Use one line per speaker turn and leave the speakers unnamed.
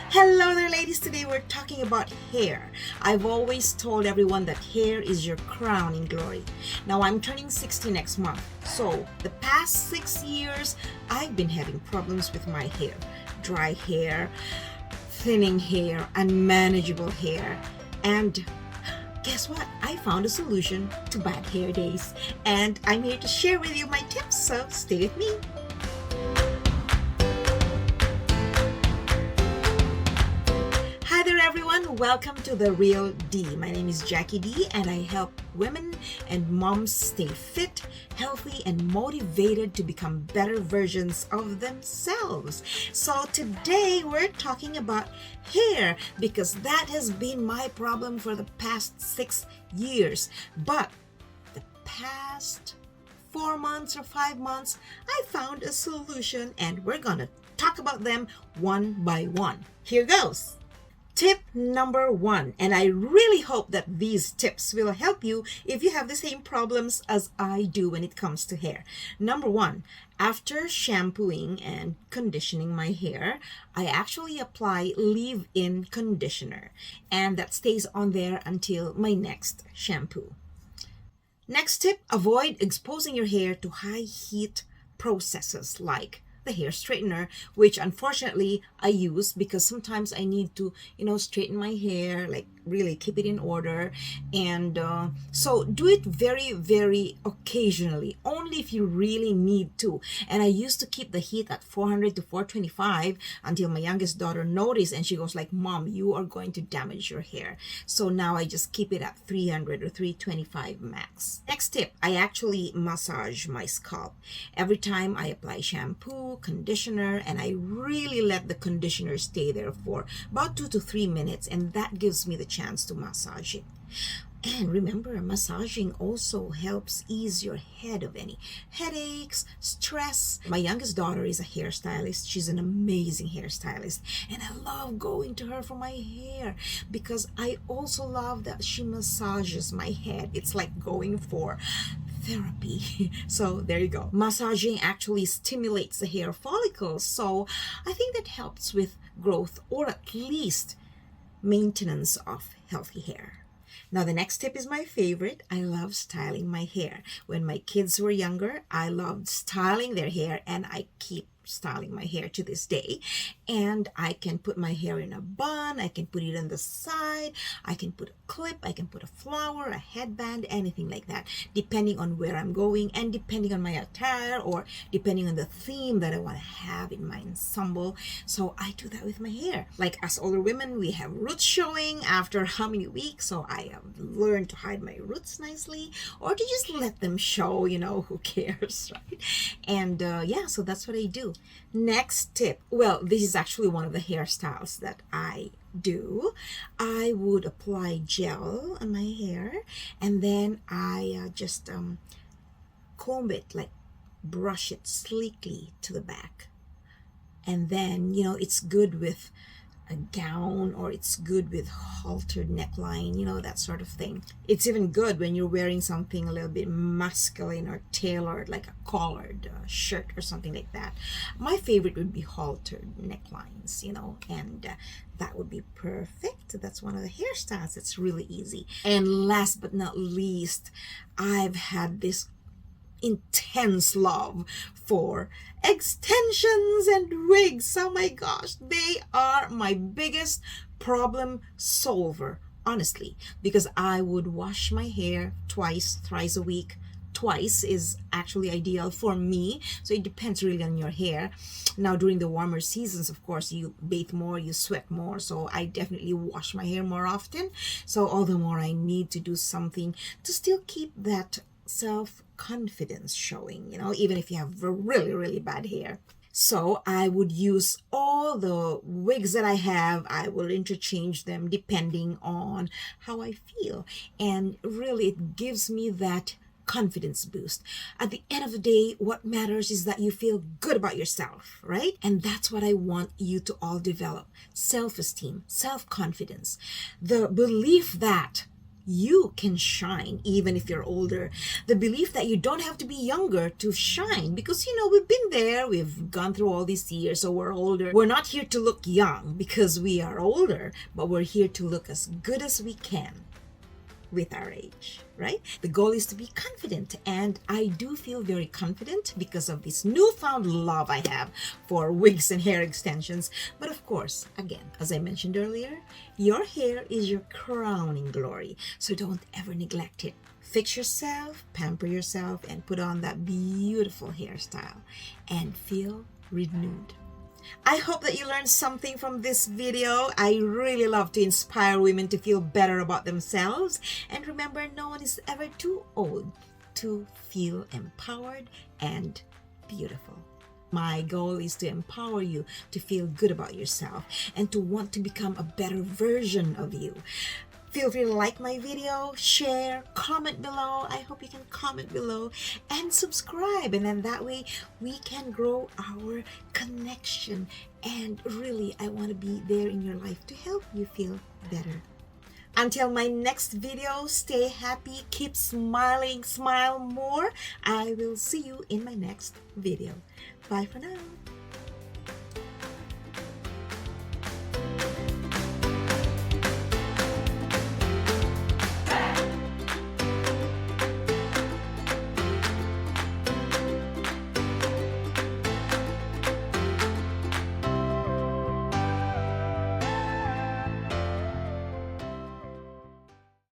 Hello there, ladies. Today we're talking about hair. I've always told everyone that hair is your crown in glory. Now I'm turning 60 next month. So the past 6 years, I've been having problems with my hair. Dry hair, thinning hair, unmanageable hair. And guess what? I found a solution to bad hair days. And I'm here to share with you my tips, so stay with me. Hi there, everyone. Welcome to The Real D. My name is Jackie D, and I help women and moms stay fit, healthy, and motivated to become better versions of themselves. So today we're talking about hair because that has been my problem for the past 6 years. But the past 4 months or 5 months, I found a solution, and we're gonna talk about them one by one. Here goes. Tip number 1, and I really hope that these tips will help you if you have the same problems as I do when it comes to hair. Number 1, after shampooing and conditioning my hair, I actually apply leave-in conditioner, and that stays on there until my next shampoo. Next tip, avoid exposing your hair to high heat processes like the hair straightener, which unfortunately I use because sometimes I need to, straighten my hair, like really keep it in order. And so do it very, very occasionally, only if you really need to. And I used to keep the heat at 400 to 425 until my youngest daughter noticed, and she goes like, "Mom, you are going to damage your hair." So now I just keep it at 300 or 325 max. Next tip, I actually massage my scalp every time I apply shampoo, conditioner, and I really let the conditioner stay there for about 2 to 3 minutes, and that gives me the chance to massage it. And remember, massaging also helps ease your head of any headaches, stress. My youngest daughter is a hairstylist. She's an amazing hairstylist, and I love going to her for my hair because I also love that she massages my head. It's like going for therapy. So there you go. Massaging actually stimulates the hair follicles, so I think that helps with growth, or at least maintenance of healthy hair. Now the next tip is my favorite. I love styling my hair. When my kids were younger, I loved styling their hair, and I keep styling my hair to this day. And I can put my hair in a bun, I can put it on the side, I can put a clip, I can put a flower, a headband, anything like that, depending on where I'm going and depending on my attire, or depending on the theme that I want to have in my ensemble. So I do that with my hair. Like as older women, we have roots showing after how many weeks, so I have learned to hide my roots nicely, or to just let them show, who cares, right? And so that's what I do. Next tip, well, this is actually one of the hairstyles that I do. I would apply gel on my hair, and then I just comb it, like brush it sleekly to the back. And then, it's good with a gown, or it's good with haltered neckline, that sort of thing. It's even good when you're wearing something a little bit masculine or tailored, like a collared shirt or something like that. My favorite would be haltered necklines, and that would be perfect. That's one of the hairstyles. It's really easy. And last but not least, I've had this intense love for extensions and wigs. Oh my gosh, they are my biggest problem solver, honestly, because I would wash my hair twice, thrice a week. Twice is actually ideal for me, so it depends really on your hair. Now during the warmer seasons, of course, you bathe more, you sweat more, so I definitely wash my hair more often. So all the more I need to do something to still keep that self-confidence showing, even if you have really, really bad hair. So I would use all the wigs that I have. I will interchange them depending on how I feel. And really, it gives me that confidence boost. At the end of the day, what matters is that you feel good about yourself, right? And that's what I want you to all develop. Self-esteem, self-confidence, the belief that you can shine even if you're older. The belief that you don't have to be younger to shine, because we've been there, we've gone through all these years, so we're older. We're not here to look young because we are older, but we're here to look as good as we can with our age, right? The goal is to be confident, and I do feel very confident because of this newfound love I have for wigs and hair extensions. But of course, again, as I mentioned earlier, your hair is your crowning glory, so don't ever neglect it. Fix yourself, pamper yourself, and put on that beautiful hairstyle and feel renewed. I hope that you learned something from this video. I really love to inspire women to feel better about themselves. And remember, no one is ever too old to feel empowered and beautiful. My goal is to empower you to feel good about yourself and to want to become a better version of you. Feel free to like my video, share, comment below. I hope you can comment below and subscribe. And then that way we can grow our connection. And really, I want to be there in your life to help you feel better. Until my next video, stay happy, keep smiling, smile more. I will see you in my next video. Bye for now.